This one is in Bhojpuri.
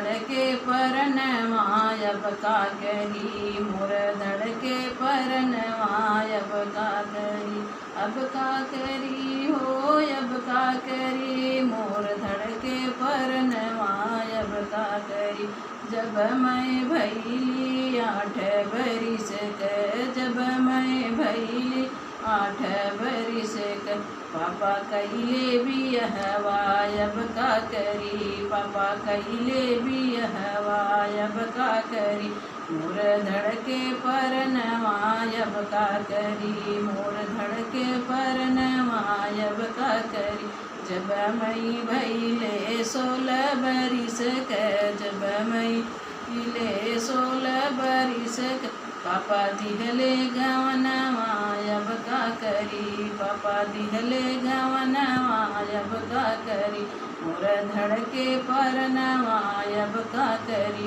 धड़के परनवा अब का करी, मोर धड़के परनवा अब का करी, अब का करी हो अब का करी, मोर धड़के परनवा अब का करी। जब मैं भैली 8 बरिस के, जब मैं भैली 8 बरिस के, पापा कहिले बियहवा अब का करी, पापा कहिले बियहवा अब का करी, मोर धड़के परनवा अब का करी, मोर धड़के परनवा अब का करी। जब मैं भैले 16 बरिस के, जब मैं भैले 16 बरिस के, पापा दिहले गवनवा अब का करी, पापा दिहले गवनवा अब का करी, मोर धड़के परनवा अब का करी।